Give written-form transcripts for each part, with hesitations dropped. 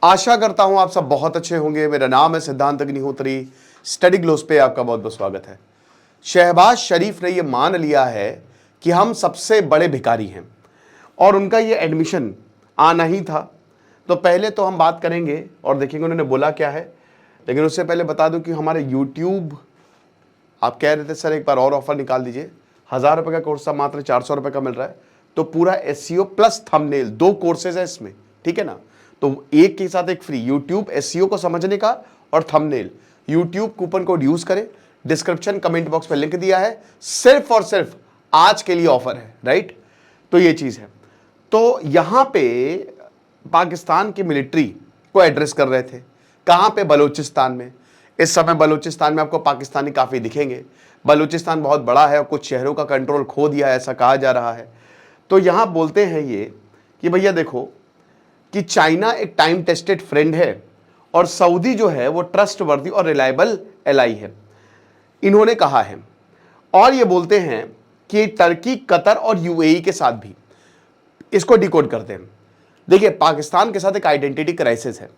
आशा करता हूं आप सब बहुत अच्छे होंगे। मेरा नाम है सिद्धांत अग्निहोत्री। स्टडी ग्लोस पे आपका बहुत बहुत स्वागत है। शहबाज शरीफ ने यह मान लिया है कि हम सबसे बड़े भिखारी हैं और उनका ये एडमिशन आना ही था। तो पहले तो हम बात करेंगे और देखेंगे उन्होंने बोला क्या है, लेकिन उससे पहले बता दूं कि हमारे यूट्यूब, आप कह रहे थे सर एक बार और ऑफर निकाल दीजिए। 1000 रुपये का कोर्स था, मात्र 400 रुपये का मिल रहा है। तो पूरा एसईओ प्लस थंबनेल, 2 कोर्सेज है इसमें, ठीक है ना। तो एक के साथ एक फ्री, यूट्यूब एसईओ को समझने का और thumbnail. YouTube coupon code use करें, डिस्क्रिप्शन कमेंट बॉक्स में लिंक दिया है। सिर्फ और सिर्फ आज के लिए ऑफर है, राइट। तो ये चीज है। तो यहां पे पाकिस्तान की मिलिट्री को एड्रेस कर रहे थे। कहां पे? बलूचिस्तान में। इस समय बलूचिस्तान में आपको पाकिस्तानी काफी दिखेंगे। बलूचिस्तान बहुत बड़ा है और कुछ शहरों का कंट्रोल खो दिया है, ऐसा कहा जा रहा है। तो यहां बोलते हैं ये कि भैया देखो कि चाइना एक टाइम टेस्टेड फ्रेंड है और सऊदी जो है वो ट्रस्टवर्दी और रिलायबल एलाई है, इन्होंने कहा है। और ये बोलते हैं कि टर्की, कतर और यूएई के साथ भी। इसको डिकोड करते हैं। देखिए, पाकिस्तान के साथ एक आइडेंटिटी क्राइसिस है।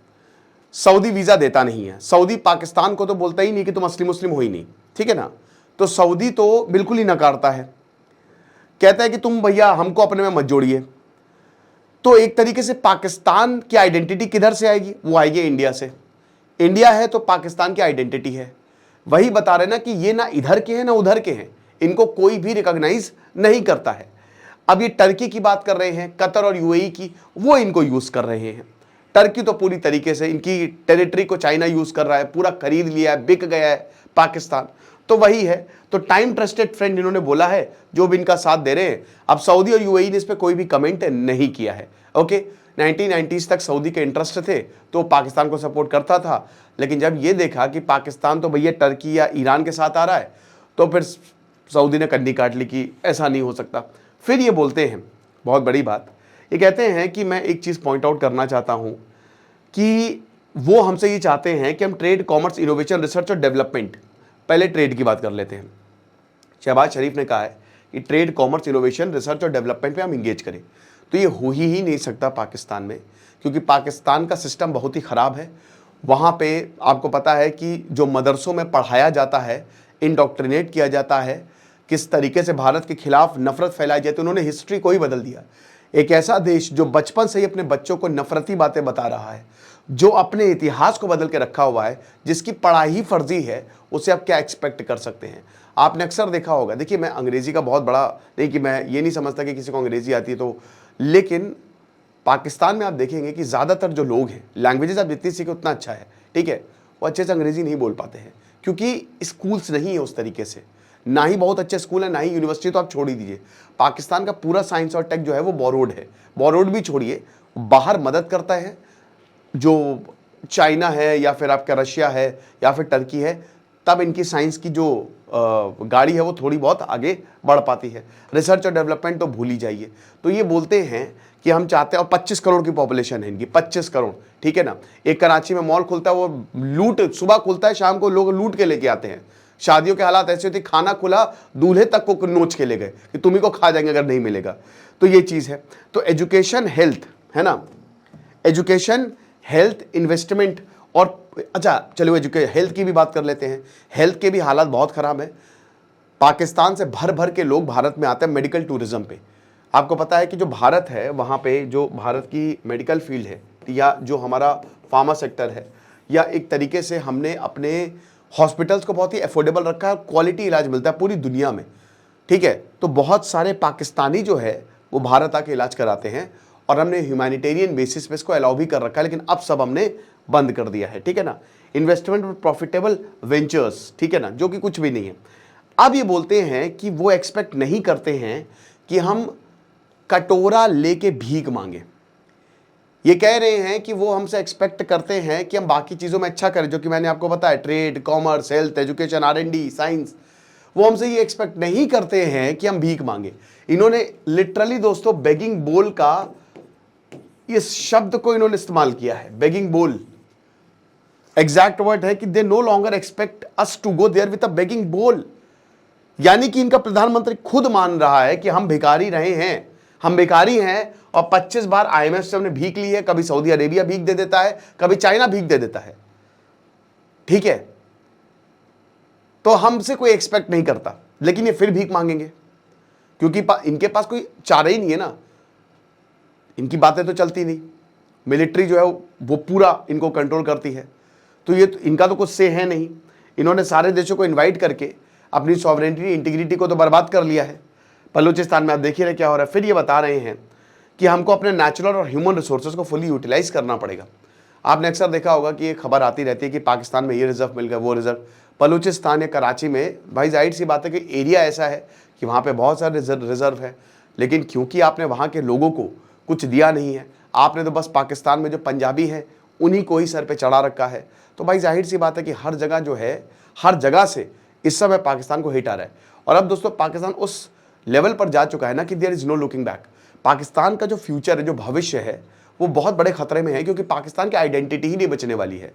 सऊदी वीजा देता नहीं है। सऊदी पाकिस्तान को तो बोलता ही नहीं कि तुम असली मुस्लिम हो ही नहीं, ठीक है ना। तो सऊदी तो बिल्कुल ही नकारता है, कहता है कि तुम भैया हमको अपने में मत जोड़िए। तो एक तरीके से पाकिस्तान की आइडेंटिटी किधर से आएगी? वो आएगी इंडिया से। इंडिया है तो पाकिस्तान की आइडेंटिटी है। वही बता रहे ना कि ये ना इधर के हैं ना उधर के हैं, इनको कोई भी रिकॉग्नाइज नहीं करता है। अब ये टर्की की बात कर रहे हैं, कतर और यूएई की, वो इनको यूज कर रहे हैं। टर्की तो पूरी तरीके से इनकी टेरिटरी को चाइना यूज कर रहा है, पूरा खरीद लिया है, बिक गया है पाकिस्तान। तो वही है। तो टाइम ट्रस्टेड फ्रेंड इन्होंने बोला है, जो भी इनका साथ दे रहे हैं। अब सऊदी और यूएई ने इस पर कोई भी कमेंट नहीं किया है। ओके, 1990s तक सऊदी के इंटरेस्ट थे तो पाकिस्तान को सपोर्ट करता था, लेकिन जब ये देखा कि पाकिस्तान तो भैया टर्की या ईरान के साथ आ रहा है, तो फिर सऊदी ने कन्नी काट ली कि ऐसा नहीं हो सकता। फिर ये बोलते हैं बहुत बड़ी बात, ये कहते हैं कि मैं एक चीज़ पॉइंट आउट करना चाहता हूँ कि वो हमसे ये चाहते हैं कि हम ट्रेड, कॉमर्स, इनोवेशन, रिसर्च और डेवलपमेंट, पहले ट्रेड की बात कर लेते हैं। शहबाज शरीफ ने कहा है कि ट्रेड, कॉमर्स, इनोवेशन, रिसर्च और डेवलपमेंट पे हम इंगेज करें। तो ये हो ही नहीं सकता पाकिस्तान में, क्योंकि पाकिस्तान का सिस्टम बहुत ही ख़राब है। वहाँ पे आपको पता है कि जो मदरसों में पढ़ाया जाता है, इंडोक्ट्रिनेट किया जाता है, किस तरीके से भारत के खिलाफ नफरत फैलाई जाती है। उन्होंने हिस्ट्री को ही बदल दिया। एक ऐसा देश जो बचपन से ही अपने बच्चों को नफरती बातें बता रहा है, जो अपने इतिहास को बदल के रखा हुआ है, जिसकी पढ़ाई ही फर्जी है, उसे आप क्या एक्सपेक्ट कर सकते हैं। आपने अक्सर देखा होगा, देखिए मैं अंग्रेजी का बहुत बड़ा नहीं कि मैं ये नहीं समझता कि किसी को अंग्रेजी आती है तो, लेकिन पाकिस्तान में आप देखेंगे कि ज़्यादातर जो लोग हैं, लैंग्वेजेस आप जितनी सीखे उतना अच्छा है, ठीक है, वो अच्छे से अंग्रेजी नहीं बोल पाते हैं, क्योंकि स्कूल्स नहीं है उस तरीके से। ना ही बहुत अच्छे स्कूल है, ना ही यूनिवर्सिटी, तो आप छोड़ ही दीजिए। पाकिस्तान का पूरा साइंस और टेक जो है वो बोरोड है। बोरोड भी छोड़िए, बाहर मदद करता है, जो चाइना है या फिर आपका रशिया है या फिर टर्की है, तब इनकी साइंस की जो गाड़ी है वो थोड़ी बहुत आगे बढ़ पाती है। रिसर्च और डेवलपमेंट तो भूल ही जाइए। तो ये बोलते हैं कि हम चाहते हैं, और 25 करोड़ की पॉपुलेशन है इनकी, 25 करोड़, ठीक है ना। एक कराची में मॉल खुलता है, वो लूट, सुबह खुलता है, शाम को लोग लूट के लेके आते हैं। शादियों के हालात ऐसे होते, खाना खुला, दूल्हे तक को नोच के ले गए कि तुम्ही को खा जाएंगे अगर नहीं मिलेगा। तो ये चीज़ है। तो एजुकेशन, हेल्थ, है ना, एजुकेशन, हेल्थ, इन्वेस्टमेंट और अच्छा चलो हेल्थ की भी बात कर लेते हैं। हेल्थ के भी हालात बहुत ख़राब है। पाकिस्तान से भर भर के लोग भारत में आते हैं मेडिकल टूरिज्म पे। आपको पता है कि जो भारत है वहाँ पे जो भारत की मेडिकल फील्ड है या जो हमारा फार्मा सेक्टर है, या एक तरीके से हमने अपने हॉस्पिटल्स को बहुत ही अफोर्डेबल रखा है, क्वालिटी इलाज मिलता है पूरी दुनिया में, ठीक है। तो बहुत सारे पाकिस्तानी जो है वो भारत आके इलाज कराते हैं और हमने ह्यूमैनिटेरियन बेसिस पे इसको अलाउ भी कर रखा है, लेकिन अब सब हमने बंद कर दिया है, ठीक है ना। इन्वेस्टमेंट और प्रॉफिटेबल वेंचर्स, ठीक है ना, जो कि कुछ भी नहीं है। अब ये बोलते हैं कि वो एक्सपेक्ट नहीं करते हैं कि हम कटोरा लेके भीख मांगे। ये कह रहे हैं कि वो हमसे एक्सपेक्ट करते हैं कि हम बाकी चीज़ों में अच्छा करें, जो कि मैंने आपको बताया, trade, commerce, health, education, R&D, science. वो हमसे ये एक्सपेक्ट नहीं करते हैं कि हम भीख मांगे। इन्होंने लिटरली दोस्तों बेगिंग बोल का इस शब्द को इन्होंने इस्तेमाल किया है, बेगिंग बोल। एग्जैक्ट वर्ड है कि they no longer expect us to go there with a begging bowl. यानी कि इनका प्रधानमंत्री खुद मान रहा है कि हम भिखारी रहे हैं, हम भिखारी हैं और 25 बार IMF से हमने भीख ली है, कभी सऊदी अरेबिया भीख दे देता है, कभी चाइना भीख दे देता है, ठीक है, तो हमसे कोई एक्सपेक्ट नहीं करता, लेकिन ये फिर भीख मांगेंगे क्योंकि इनके पास कोई चारा ही नहीं है ना, इनकी बातें तो चलती नहीं, मिलिट्री जो है वो पूरा इनको कंट्रोल करती है, तो ये इनका तो कुछ से है नहीं। इन्होंने सारे देशों को इनवाइट करके अपनी सॉवरेनिटी इंटीग्रिटी को तो बर्बाद कर लिया है। बलूचिस्तान में आप देखिए रहे क्या हो रहा है। फिर ये बता रहे हैं कि हमको अपने नेचुरल और ह्यूमन रिसोर्सेज को फुली यूटिलाइज करना पड़ेगा। आपने अक्सर देखा होगा कि ये खबर आती रहती है कि पाकिस्तान में ये रिजर्व मिल गया, वो रिजर्व। बलूचिस्तान या कराची में भाई जाहिर सी बात है कि एरिया ऐसा है कि वहाँ पे बहुत सारे रिजर्व है, लेकिन क्योंकि आपने वहाँ के लोगों को कुछ दिया नहीं है, आपने तो बस पाकिस्तान में जो पंजाबी हैं उन्हीं को ही सर पे चढ़ा रखा है, तो भाई जाहिर सी बात है कि हर जगह जो है, हर जगह से इस समय पाकिस्तान को हिट आ रहा है। और अब दोस्तों पाकिस्तान उस लेवल पर जा चुका है ना कि there is no looking back. Pakistan का जो फ्यूचर है, जो भविष्य है, वो बहुत बड़े खतरे में है क्योंकि पाकिस्तान की आइडेंटिटी ही नहीं बचने वाली है।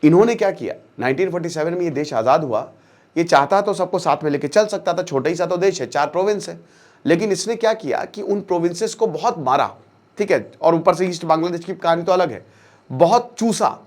इन्होंने क्या किया, 1947 में ये देश आज़ाद हुआ, ये चाहता तो सबको साथ में लेके चल सकता था, छोटा ही सा तो देश है, 4 प्रोविंस है, लेकिन इसने क्या किया कि उन प्रोविंसेस को बहुत मारा, ठीक है, और ऊपर से ईस्ट बांग्लादेश की कहानी तो अलग है, बहुत चूसा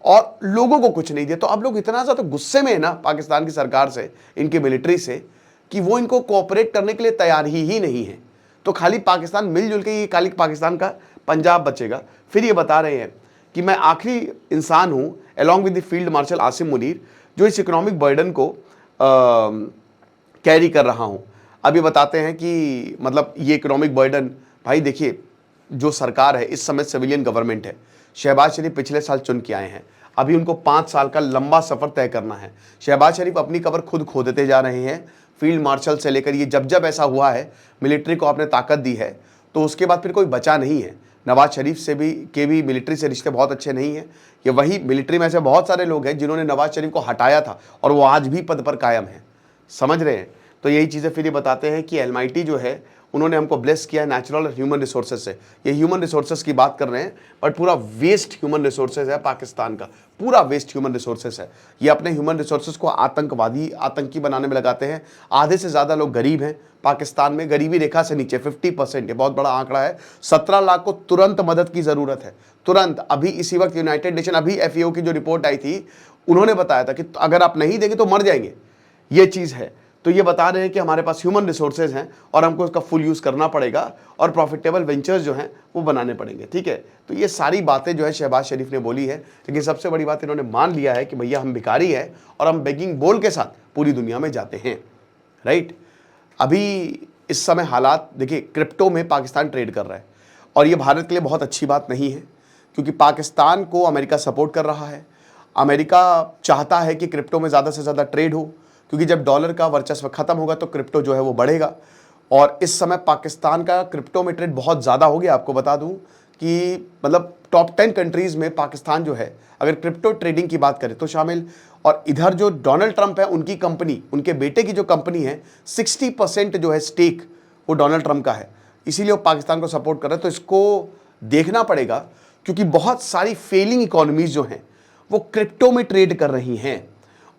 और लोगों को कुछ नहीं दिया। तो अब लोग इतना ज़्यादा गुस्से में है ना पाकिस्तान की सरकार से, इनकी मिलिट्री से, कि वो इनको कोऑपरेट करने के लिए तैयार ही नहीं है। तो खाली पाकिस्तान मिलजुल के ये खाली पाकिस्तान का पंजाब बचेगा। फिर ये बता रहे हैं कि मैं आखिरी इंसान हूँ along with the field marshal Asim Munir जो इस इकोनॉमिक बर्डन को कैरी कर रहा हूँ। अब ये बताते हैं कि मतलब ये इकोनॉमिक बर्डन, भाई देखिए जो सरकार है इस समय सिविलियन गवर्नमेंट है। शहबाज शरीफ पिछले साल चुन के आए हैं, अभी उनको 5 साल का लंबा सफर तय करना है। शहबाज शरीफ अपनी कब्र खुद खोदते जा रहे हैं, फील्ड मार्शल से लेकर ये जब ऐसा हुआ है, मिलिट्री को आपने ताकत दी है, तो उसके बाद फिर कोई बचा नहीं है। नवाज शरीफ से भी मिलिट्री से रिश्ते बहुत अच्छे नहीं हैं। ये वही मिलिट्री में ऐसे बहुत सारे लोग हैं जिन्होंने नवाज शरीफ को हटाया था और वो आज भी पद पर कायम है, समझ रहे हैं। तो यही चीज़ें फिर ये बताते हैं कि एलमाइटी जो है उन्होंने हमको ब्लेस किया है नेचुरल और ह्यूमन रिसोर्सेज से। ये ह्यूमन रिसोर्सेज की बात कर रहे हैं, बट पूरा वेस्ट ह्यूमन रिसोर्सेज है पाकिस्तान का, पूरा वेस्ट ह्यूमन रिसोर्सेज है। ये अपने ह्यूमन रिसोर्सेज को आतंकी बनाने में लगाते हैं। आधे से ज़्यादा लोग गरीब हैं पाकिस्तान में, गरीबी रेखा से नीचे 50%, ये बहुत बड़ा आंकड़ा है। 17 लाख को तुरंत मदद की ज़रूरत है, तुरंत। अभी इसी वक्त यूनाइटेड नेशन, अभी FAO की जो रिपोर्ट आई थी उन्होंने बताया था कि अगर आप नहीं देंगे तो मर जाएंगे, ये चीज़ है। तो ये बता रहे हैं कि हमारे पास ह्यूमन रिसोर्सेज हैं और हमको इसका फुल यूज़ करना पड़ेगा और प्रॉफिटेबल वेंचर्स जो हैं वो बनाने पड़ेंगे, ठीक है। तो ये सारी बातें जो है शहबाज शरीफ ने बोली है, लेकिन सबसे बड़ी बात इन्होंने मान लिया है कि भैया हम भिखारी हैं और हम बेगिंग बोल के साथ पूरी दुनिया में जाते हैं, राइट। अभी इस समय हालात देखिए, क्रिप्टो में पाकिस्तान ट्रेड कर रहा है और ये भारत के लिए बहुत अच्छी बात नहीं है क्योंकि पाकिस्तान को अमेरिका सपोर्ट कर रहा है। अमेरिका चाहता है कि क्रिप्टो में ज़्यादा से ज़्यादा ट्रेड हो क्योंकि जब डॉलर का वर्चस्व खत्म होगा तो क्रिप्टो जो है वो बढ़ेगा। और इस समय पाकिस्तान का क्रिप्टो में ट्रेड बहुत ज़्यादा हो गया। आपको बता दूं कि मतलब टॉप 10 कंट्रीज़ में पाकिस्तान जो है, अगर क्रिप्टो ट्रेडिंग की बात करें तो शामिल। और इधर जो डोनाल्ड ट्रंप है, उनकी कंपनी, उनके बेटे की जो कंपनी है, 60% जो है स्टेक वो डोनाल्ड ट्रंप का है, इसीलिए वो पाकिस्तान को सपोर्ट कर रहे हैं। तो इसको देखना पड़ेगा क्योंकि बहुत सारी फेलिंग इकोनॉमीज़ जो हैं वो क्रिप्टो में ट्रेड कर रही हैं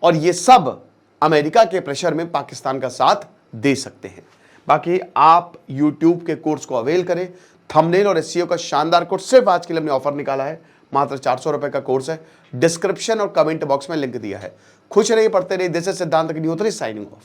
और ये सब अमेरिका के प्रेशर में पाकिस्तान का साथ दे सकते हैं। बाकी आप YouTube के कोर्स को अवेल करें। थंबनेल और SEO का शानदार कोर्स सिर्फ आज के लिए हमने ऑफर निकाला है, मात्र 400 रुपए का कोर्स है। डिस्क्रिप्शन और कमेंट बॉक्स में लिंक दिया है। खुश रहिए, पढ़ते रहिए। दिस इज सिद्धांत अग्निहोत्री साइनिंग ऑफ।